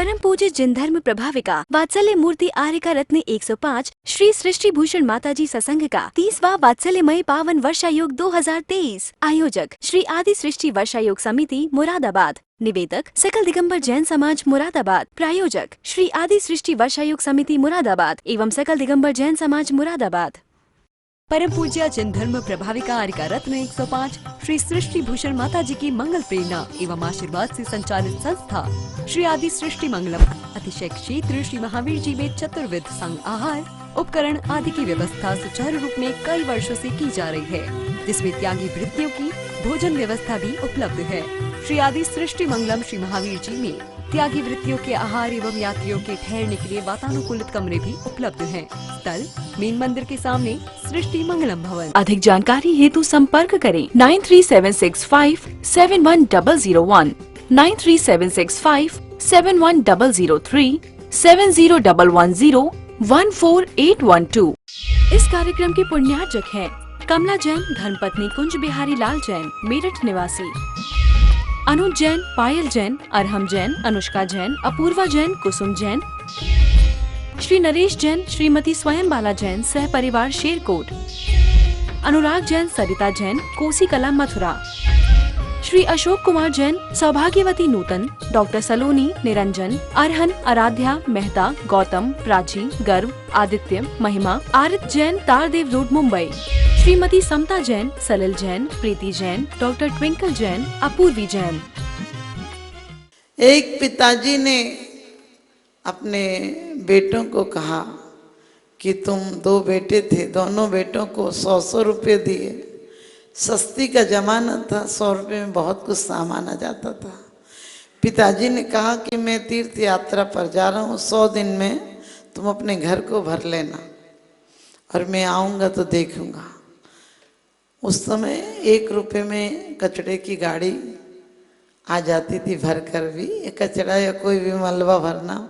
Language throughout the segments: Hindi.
परम पूज्य जिन धर्म प्रभाविका वात्सल्य मूर्ति आर्यका रत्न 105 श्री सृष्टि भूषण माताजी सत्संग का 30वां वात्सल्यमय पावन वर्षायोग 2023। आयोजक श्री आदि सृष्टि वर्षायोग समिति मुरादाबाद। निवेदक सकल दिगंबर जैन समाज मुरादाबाद। प्रायोजक श्री आदि सृष्टि वर्षायोग समिति मुरादाबाद एवं सकल दिगंबर जैन समाज मुरादाबाद। परम पूज्य जिन धर्म प्रभाविका आर्यका रत्न 105 श्री सृष्टि भूषण माता जी की मंगल प्रेरणा एवं आशीर्वाद से संचालित संस्था श्री आदि सृष्टि मंगलम अतिशय क्षेत्र श्री महावीर जी में चतुर्विध संग आहार उपकरण आदि की व्यवस्था सुचारू रूप में कई वर्षों से की जा रही है, जिसमें त्यागी वृत्तियों की भोजन व्यवस्था भी उपलब्ध है। श्री आदि सृष्टि मंगलम श्री महावीर जी में त्यागी वृत्तियों के आहार एवं यात्रियों के ठहरने के लिए वातानुकूलित कमरे भी उपलब्ध हैं। स्थल मेन मंदिर के सामने सृष्टि मंगलम भवन। अधिक जानकारी हेतु संपर्क करें 9376571001, 9376571003, 7011014812। इस कार्यक्रम के पुण्यार्जक हैं कमला जैन धर्मपत्नी कुंज बिहारी लाल जैन मेरठ निवासी, अनुज जैन, पायल जैन, अरहम जैन, अनुष्का जैन, अपूर्वा जैन, कुसुम जैन, श्री नरेश जैन, श्रीमती स्वयं बाला जैन सह परिवार शेरकोट, अनुराग जैन, सरिता जैन, कोसी कला मथुरा, श्री अशोक कुमार जैन, सौभाग्यवती नूतन, डॉक्टर सलोनी, निरंजन, अरहन, आराध्या, मेहता, गौतम, प्राची, गर्व, आदित्य, महिमा, आरित जैन, तारदेव रोड, मुंबई, श्रीमती समता जैन, सलिल जैन, प्रीति जैन, डॉक्टर ट्विंकल जैन, अपूर्वी जैन। एक पिताजी ने अपने बेटों को कहा कि तुम दो बेटे थे, दोनों बेटों को 100-100 रुपये दिए। सस्ती का जमाना था, 100 रुपये में बहुत कुछ सामान आ जाता था। पिताजी ने कहा कि मैं तीर्थ यात्रा पर जा रहा हूँ, 100 दिन में तुम अपने घर को भर लेना और मैं आऊँगा तो देखूँगा। उस समय 1 रुपये में कचड़े की गाड़ी आ जाती थी भर कर भी, कचड़ा या कोई भी मलबा भरना।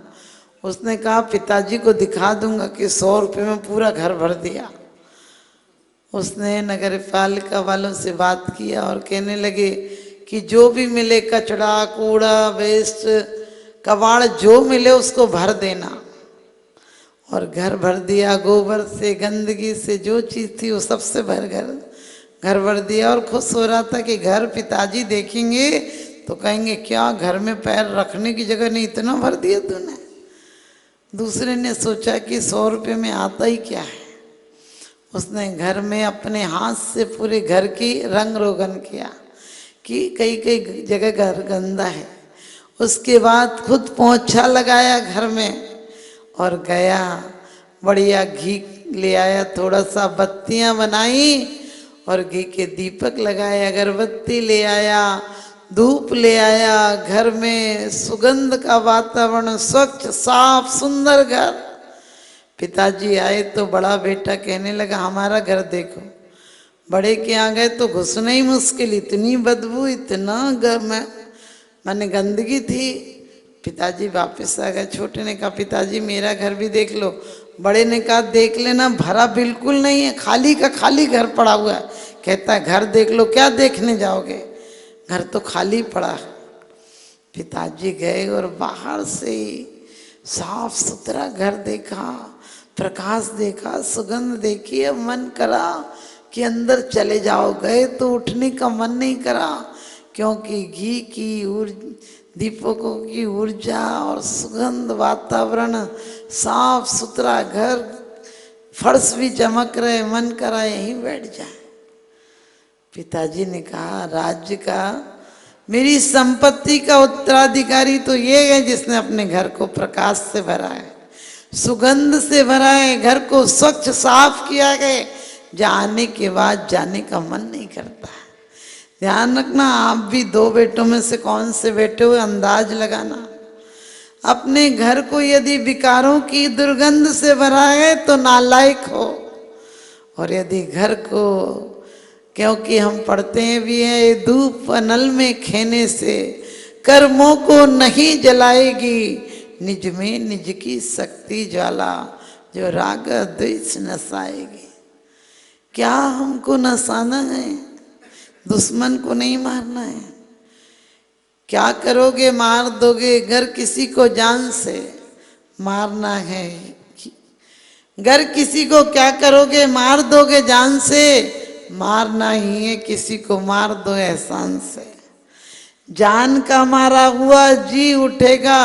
उसने कहा पिताजी को दिखा दूंगा कि 100 रुपये में पूरा घर भर दिया। उसने नगर पालिका वालों से बात किया और कहने लगे कि जो भी मिले कचड़ा, कूड़ा, वेस्ट, कबाड़ जो मिले उसको भर देना। और घर भर दिया, गोबर से, गंदगी से, जो चीज़ थी वो सबसे घर भर दिया। और खुश हो रहा था कि घर पिताजी देखेंगे तो कहेंगे क्या घर में पैर रखने की जगह नहीं, इतना भर दिया तूने। दूसरे ने सोचा कि 100 रुपये में आता ही क्या है। उसने घर में अपने हाथ से पूरे घर की रंग रोगन किया कि कई जगह घर गंदा है। उसके बाद खुद पोंछा लगाया घर में और गया, बढ़िया घी ले आया, थोड़ा सा बत्तियां बनाई और घी के दीपक लगाए, अगरबत्ती ले आया, धूप ले आया। घर में सुगंध का वातावरण, स्वच्छ साफ सुंदर घर। पिताजी आए तो बड़ा बेटा कहने लगा हमारा घर देखो। बड़े के यहाँ गए तो घुसना ही मुश्किल, इतनी बदबू, इतना माने गंदगी थी। पिताजी वापस आ गए। छोटे ने कहा पिताजी मेरा घर भी देख लो। बड़े ने कहा देख लेना, भरा बिल्कुल नहीं है, खाली का खाली घर पड़ा हुआ है। कहता है घर देख लो, क्या देखने जाओगे, घर तो खाली पड़ा है। पिताजी गए और बाहर से साफ सुथरा घर देखा, प्रकाश देखा, सुगंध देखी। अब मन करा कि अंदर चले जाओ। गए तो उठने का मन नहीं करा, क्योंकि घी की दीपकों की ऊर्जा और सुगंध, वातावरण, साफ सुथरा घर, फर्श भी चमक रहे। मन करा यहीं बैठ जाए। पिताजी ने कहा राज्य का, मेरी संपत्ति का उत्तराधिकारी तो ये है जिसने अपने घर को प्रकाश से भरा है, सुगंध से भरा है, घर को स्वच्छ साफ किया गया। जाने के बाद जाने का मन नहीं करता है। ध्यान रखना, आप भी 2 बेटों में से कौन से बेटे हो अंदाज लगाना। अपने घर को यदि विकारों की दुर्गंध से भरा है तो नालायक हो, और यदि घर को, क्योंकि हम पढ़ते हैं भी हैं, धूप नल में खेने से कर्मों को नहीं जलाएगी, निज में निज की शक्ति ज्वाला जो राग द्वेष नसाएगी। क्या हमको नसाना है? दुश्मन को नहीं मारना है। क्या करोगे मार दोगे, घर किसी को जान से मारना है। घर किसी को क्या करोगे मार दोगे जान से, मारना ही है किसी को मार दो एहसान से। जान का मारा हुआ जी उठेगा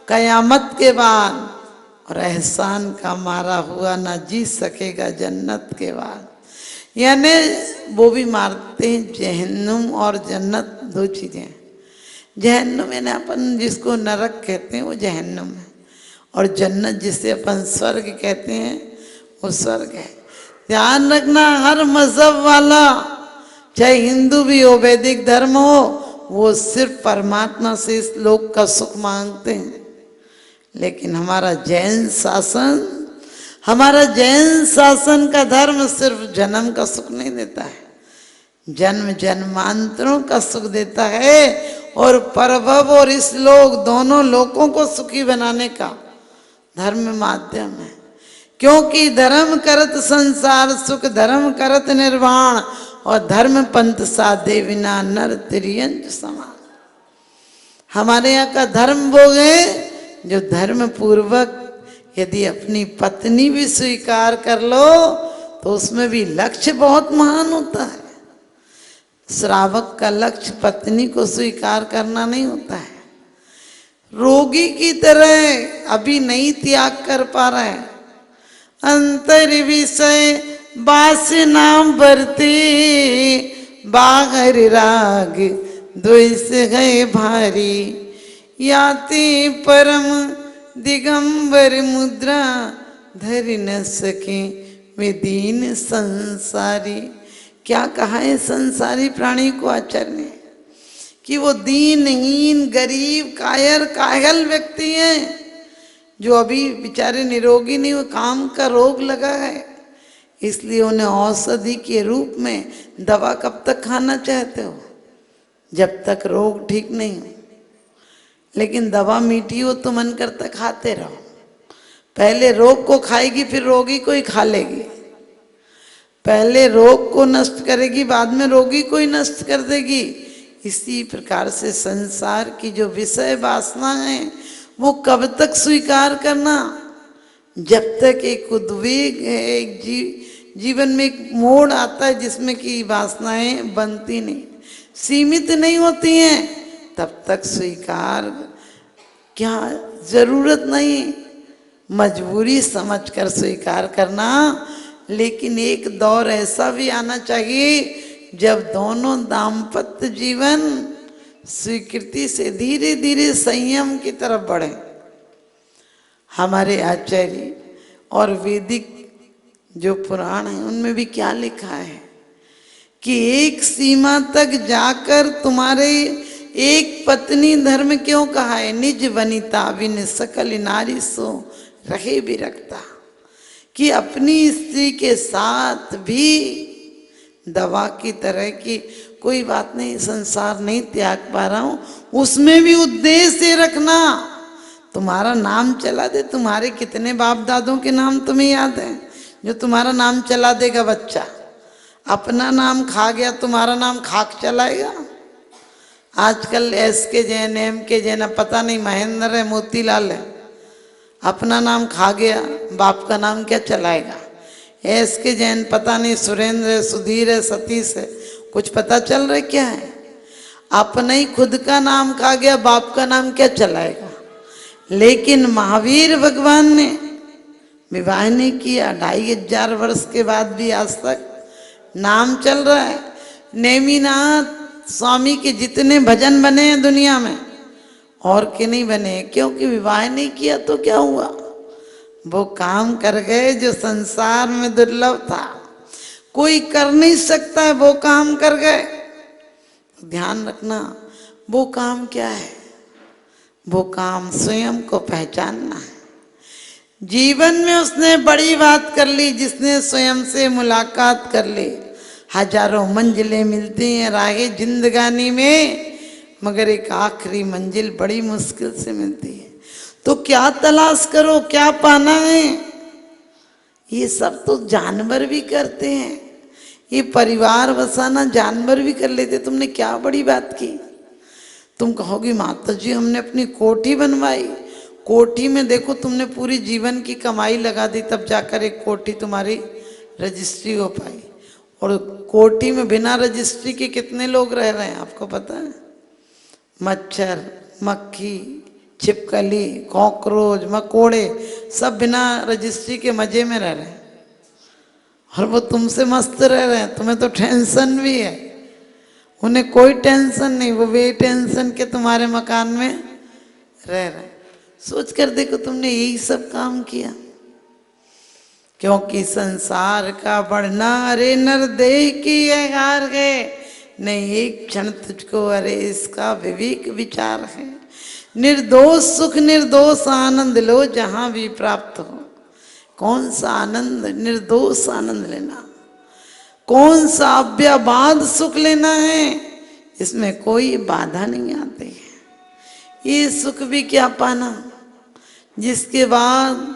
कयामत के बाद, और एहसान का मारा हुआ ना जी सकेगा जन्नत के बाद। यानी वो भी मारते हैं। जहन्नुम और जन्नत दो चीजें हैं। जहन्नुम यानी अपन जिसको नरक कहते हैं वो जहन्नुम है, और जन्नत जिसे अपन स्वर्ग कहते हैं वो स्वर्ग है। ध्यान रखना, हर मजहब वाला चाहे हिंदू भी हो वैदिक धर्म हो, वो सिर्फ परमात्मा से इस लोक का सुख मांगते हैं। लेकिन हमारा जैन शासन का धर्म सिर्फ जन्म का सुख नहीं देता है, जन्म जन्मांतरों का सुख देता है, और परभव और इस लोक दोनों लोकों को सुखी बनाने का धर्म माध्यम है। क्योंकि धर्म करत संसार सुख, धर्म करत निर्वाण, और धर्म पंथ साधे बिना नर त्रियंज समान। हमारे यहाँ का धर्म वो है जो धर्म पूर्वक यदि अपनी पत्नी भी स्वीकार कर लो तो उसमें भी लक्ष्य बहुत महान होता है। श्रावक का लक्ष्य पत्नी को स्वीकार करना नहीं होता है। रोगी की तरह अभी नहीं त्याग कर पा रहा है। अंतर विषय बासना बरते, बाहर राग द्वेष गए भारी, याति परम दिगंबर मुद्रा, धर न सके वे दीन संसारी। क्या कहा है संसारी प्राणी को आचार्य ने कि वो दीनहीन गरीब कायर कायल व्यक्ति हैं, जो अभी बेचारे निरोगी नहीं, वो काम का रोग लगा है, इसलिए उन्हें औषधि के रूप में दवा कब तक खाना चाहते हो, जब तक रोग ठीक नहीं हो। लेकिन दवा मीठी हो तो मन करता खाते रहो। पहले रोग को खाएगी फिर रोगी को ही खा लेगी। पहले रोग को नष्ट करेगी बाद में रोगी को ही नष्ट कर देगी। इसी प्रकार से संसार की जो विषय वासना है वो कब तक स्वीकार करना, जब तक एक उद्वेग है, एक जीवन में एक मोड़ आता है जिसमें कि वासनाएं बनती नहीं, सीमित नहीं होती हैं, तब तक स्वीकार क्या जरूरत नहीं, मजबूरी समझकर स्वीकार करना। लेकिन एक दौर ऐसा भी आना चाहिए जब दोनों दाम्पत्य जीवन स्वीकृति से धीरे धीरे संयम की तरफ बढ़े। हमारे आचार्य और वैदिक जो पुराण है उनमें भी क्या लिखा है कि एक सीमा तक जाकर तुम्हारे एक पत्नी धर्म क्यों कहा है, निज वनिता बिन सकल नारी सो रहे भी रखता, कि अपनी स्त्री के साथ भी दवा की तरह की कोई बात नहीं, संसार नहीं त्याग पा रहा हूं, उसमें भी उद्देश्य रखना। तुम्हारा नाम चला दे, तुम्हारे कितने बाप दादों के नाम तुम्हें याद है जो तुम्हारा नाम चला देगा बच्चा। अपना नाम खा गया तुम्हारा नाम खाक चलाएगा। आजकल एस के जैन एम के जैन पता नहीं महेंद्र है मोतीलाल है, अपना नाम खा गया बाप का नाम क्या चलाएगा। एस के जैन पता नहीं सुरेंद्र है सुधीर है सतीश है, कुछ पता चल रहा है क्या है। अपना ही खुद का नाम खा गया बाप का नाम क्या चलाएगा। लेकिन महावीर भगवान ने विवाह नहीं किया, 2500 वर्ष के बाद भी आज तक नाम चल रहा है। नेमिनाथ स्वामी के जितने भजन बने हैं दुनिया में और के नहीं बने, क्योंकि विवाह नहीं किया तो क्या हुआ, वो काम कर गए जो संसार में दुर्लभ था, कोई कर नहीं सकता है, वो काम कर गए। ध्यान रखना वो काम क्या है, वो काम स्वयं को पहचानना है। जीवन में उसने बड़ी बात कर ली जिसने स्वयं से मुलाकात कर ली। हजारों मंजिलें मिलती हैं राहे जिंदगानी में, मगर एक आखिरी मंजिल बड़ी मुश्किल से मिलती है। तो क्या तलाश करो, क्या पाना है, ये सब तो जानवर भी करते हैं। ये परिवार बसाना जानवर भी कर लेते, तुमने क्या बड़ी बात की। तुम कहोगी माता जी हमने अपनी कोठी बनवाई, कोठी में देखो तुमने पूरी जीवन की कमाई लगा दी तब जाकर एक कोठी तुम्हारी रजिस्ट्री हो पाई। और कोठी में बिना रजिस्ट्री के कितने लोग रह रहे हैं आपको पता है? मच्छर, मक्खी, छिपकली, कॉकरोच, मकोड़े सब बिना रजिस्ट्री के मजे में रह रहे हैं और वो तुमसे मस्त रह रहे हैं। तुम्हें तो टेंशन भी है, उन्हें कोई टेंशन नहीं, वो बेटेंशन के तुम्हारे मकान में रह रहे हैं। सोच कर देखो तुमने यही सब काम किया, क्योंकि संसार का बढ़ना अरे नरदेह की है हार है, नहीं एक क्षण तुझको अरे इसका विवेक विचार है। निर्दोष सुख निर्दोष आनंद लो जहां भी प्राप्त हो। कौन सा आनंद? निर्दोष आनंद लेना। कौन सा अव्यबाध सुख लेना है, इसमें कोई बाधा नहीं आती है। ये सुख भी क्या पाना जिसके बाद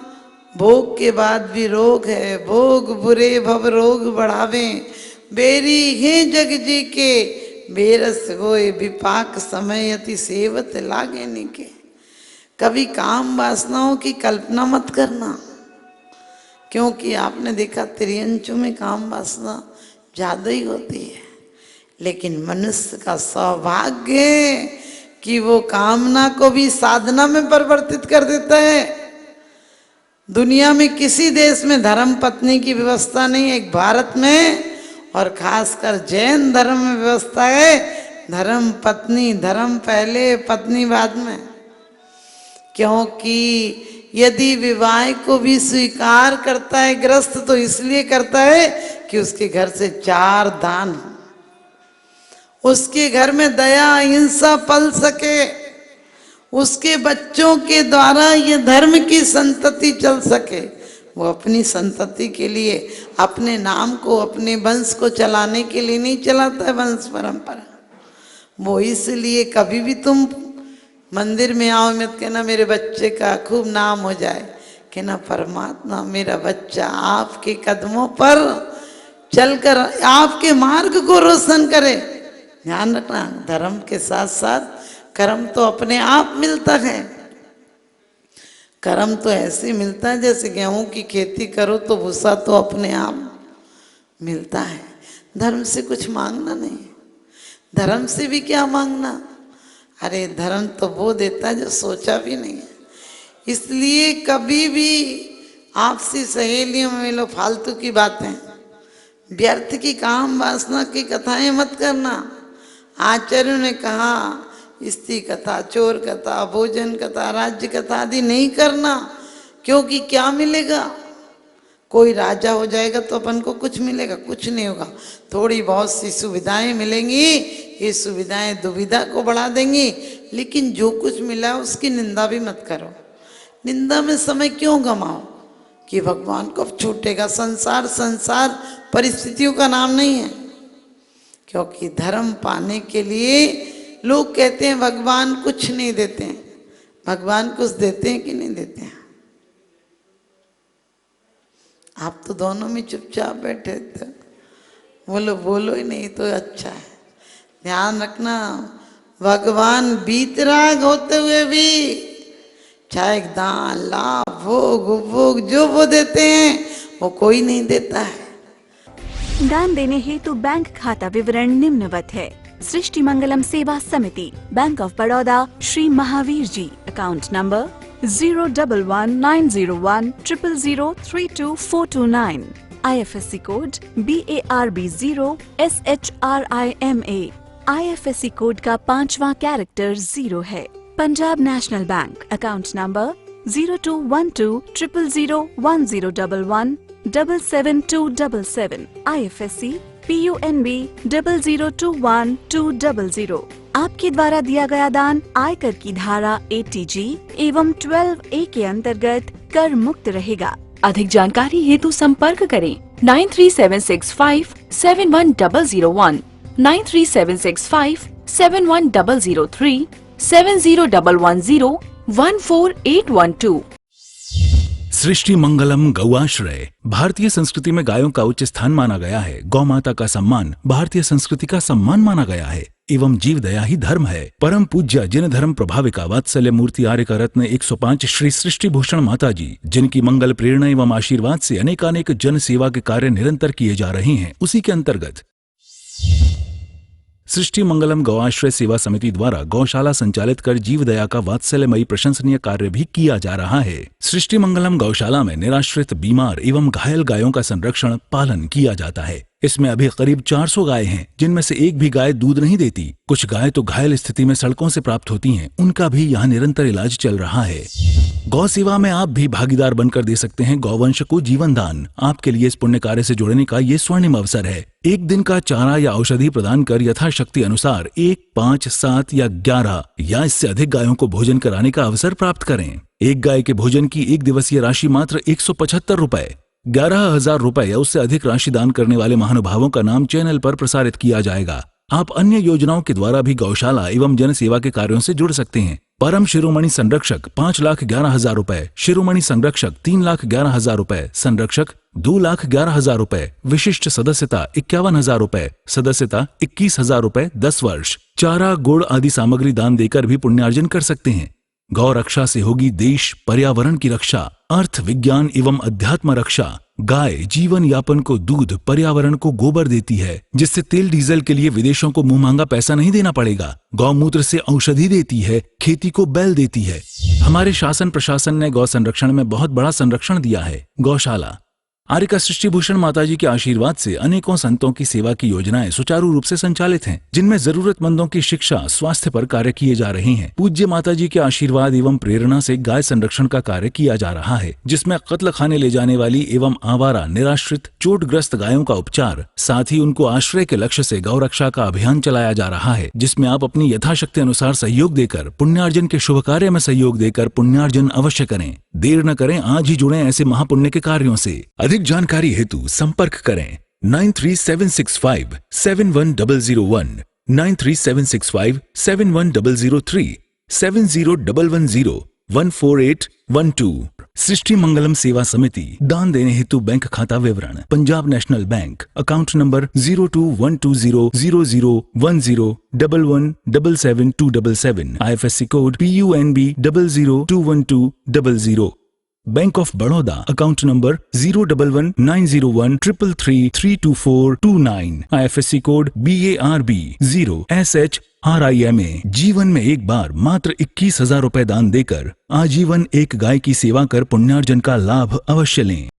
भोग के बाद भी रोग है। भोग बुरे भव रोग बढ़ावे, बेरी है जग जी के बेरस होए विपाक समय अति सेवत लागे निके। कभी काम वासनाओं की कल्पना मत करना, क्योंकि आपने देखा त्रियंचों में काम वासना ज्यादा ही होती है। लेकिन मनुष्य का सौभाग्य है कि वो कामना को भी साधना में परिवर्तित कर देता है। दुनिया में किसी देश में धर्म पत्नी की व्यवस्था नहीं है, एक भारत में और खासकर जैन धर्म में व्यवस्था है धर्म पत्नी, धर्म पहले पत्नी बाद में। क्योंकि यदि विवाह को भी स्वीकार करता है गृहस्थ तो इसलिए करता है कि उसके घर से 4 दान हो, उसके घर में दया अहिंसा पल सके, उसके बच्चों के द्वारा ये धर्म की संतति चल सके। वो अपनी संतति के लिए, अपने नाम को, अपने वंश को चलाने के लिए नहीं चलाता है वंश परंपरा। वो इसलिए कभी भी तुम मंदिर में आओ मत कहना मेरे बच्चे का खूब नाम हो जाए, कहना परमात्मा मेरा बच्चा आपके कदमों पर चलकर आपके मार्ग को रोशन करे। ध्यान रखना, धर्म के साथ साथ कर्म तो अपने आप मिलता है। कर्म तो ऐसे मिलता है जैसे गेहूं की खेती करो तो भूसा तो अपने आप मिलता है। धर्म से कुछ मांगना नहीं, धर्म से भी क्या मांगना। अरे धर्म तो वो देता है जो सोचा भी नहीं है। इसलिए कभी भी आपसी सहेलियों में मिलो फालतू की बातें, व्यर्थ की काम वासना की कथाएं मत करना। आचार्यों ने कहा स्त्री कथा, चोर कथा, भोजन कथा, राज्य कथा आदि नहीं करना, क्योंकि क्या मिलेगा? कोई राजा हो जाएगा तो अपन को कुछ मिलेगा? कुछ नहीं होगा। थोड़ी बहुत सी सुविधाएं मिलेंगी, ये सुविधाएं दुविधा को बढ़ा देंगी, लेकिन जो कुछ मिला उसकी निंदा भी मत करो। निंदा में समय क्यों गमाओ कि भगवान कब छूटेगा। संसार परिस्थितियों का नाम नहीं है। क्योंकि धर्म पाने के लिए लोग कहते हैं भगवान कुछ नहीं देते हैं। भगवान कुछ देते हैं कि नहीं देते हैं? आप तो दोनों में चुपचाप बैठे थे, बोलो ही नहीं तो अच्छा है। ध्यान रखना, भगवान बीतराग होते हुए भी चाहे दान लाभ भोग जो वो देते हैं वो कोई नहीं देता है। दान देने हेतु बैंक खाता विवरण निम्नवत है। सृष्टि Mangalam Seva Samiti, bank of Baroda, Shri Mahavir ji, account number 011901000324229, IFSC code BARB0SHRIMA, IFSC code का 5वां कैरेक्टर 0 है। Punjab national bank, account number 02120010117777, IFSC PUNB 0021200। आपके द्वारा दिया गया दान आयकर की धारा 80G एवं 12A के अंतर्गत कर मुक्त रहेगा। अधिक जानकारी हेतु संपर्क करें 9376571001, 9376571003, 7011014812। सृष्टि मंगलम गौआश्रय भारतीय संस्कृति में गायों का उच्च स्थान माना गया है। गौ माता का सम्मान भारतीय संस्कृति का सम्मान माना गया है। एवं जीव दया ही धर्म है। परम पूज्य जिन धर्म प्रभाविका वात्सल्य मूर्ति आर्य का रत्न 105 श्री सृष्टि भूषण माता जी, जिनकी मंगल प्रेरणा एवं आशीर्वाद से अनेकानेक जन सेवा के कार्य निरंतर किए जा रहे हैं, उसी के अंतर्गत सृष्टि मंगलम गौआश्रय सेवा समिति द्वारा गौशाला संचालित कर जीव दया का वात्सल्यमयी प्रशंसनीय कार्य भी किया जा रहा है। सृष्टि मंगलम गौशाला में निराश्रित, बीमार एवं घायल गायों का संरक्षण पालन किया जाता है। इसमें अभी करीब 400 गाय हैं, जिनमें से एक भी गाय दूध नहीं देती। कुछ गाय तो घायल स्थिति में सड़कों से प्राप्त होती हैं, उनका भी यहाँ निरंतर इलाज चल रहा है। गौ सेवा में आप भी भागीदार बनकर दे सकते हैं गौवंश को जीवन दान। आपके लिए इस पुण्य कार्य से जुड़ने का ये स्वर्णिम अवसर है। एक दिन का चारा या औषधि प्रदान कर यथाशक्ति अनुसार 1, 5, 7 या 11 या इससे अधिक गायों को भोजन कराने का अवसर प्राप्त करें। एक गाय के भोजन की एक दिवसीय राशि मात्र 175 रुपए। 11,000 रुपए या उससे अधिक राशि दान करने वाले महानुभावों का नाम चैनल पर प्रसारित किया जाएगा। आप अन्य योजनाओं के द्वारा भी गौशाला एवं जन सेवा के कार्यों से जुड़ सकते हैं। परम शिरोमणि संरक्षक 5,11,000 रुपए, शिरोमणि संरक्षक 3,11,000 रुपए, संरक्षक 2,11,000 रुपए, विशिष्ट सदस्यता 51,000 रुपए, सदस्यता 21,000 रुपए 10 वर्ष। चारा, गुड़ आदि सामग्री दान देकर भी पुण्यार्जन कर सकते हैं। गौ रक्षा से होगी देश पर्यावरण की रक्षा, अर्थ विज्ञान एवं अध्यात्म रक्षा। गाय जीवन यापन को दूध, पर्यावरण को गोबर देती है, जिससे तेल डीजल के लिए विदेशों को मुंह मांगा पैसा नहीं देना पड़ेगा। गौमूत्र से औषधि देती है, खेती को बैल देती है। हमारे शासन प्रशासन ने गौ संरक्षण में बहुत बड़ा संरक्षण दिया है। गौशाला आर्य का सृष्टि भूषण माताजी के आशीर्वाद से अनेकों संतों की सेवा की योजनाएं सुचारू रूप से संचालित हैं, जिनमें जरूरतमंदों की शिक्षा, स्वास्थ्य पर कार्य किए जा रहे हैं। पूज्य माताजी के आशीर्वाद एवं प्रेरणा से गाय संरक्षण का कार्य किया जा रहा है, जिसमें कत्ल खाने ले जाने वाली एवं आवारा, निराश्रित, चोटग्रस्त गायों का उपचार, साथ ही उनको आश्रय के लक्ष्य से गौ रक्षा का अभियान चलाया जा रहा है, जिसमें आप अपनी यथाशक्ति अनुसार सहयोग देकर पुण्यार्जन के शुभ कार्य में सहयोग देकर पुण्यार्जन अवश्य करें। देर न करें, आज ही जुड़ें ऐसे महापुण्य के कार्यों से। अधिक जानकारी हेतु संपर्क करें 9376571001, 9376571003, 7011014812। सृष्टि मंगलम सेवा समिति। दान देने हेतु बैंक खाता विवरण: Punjab national bank, account number 021200001011777277, IFSC code PUNB 0021200। Bank of Baroda, account number 0119013332429, IFSC code BARB 0SHRIMA। जीवन में एक बार मात्र 21,000 रुपए दान देकर आजीवन एक गाय की सेवा कर पुण्यार्जन का लाभ अवश्य लें।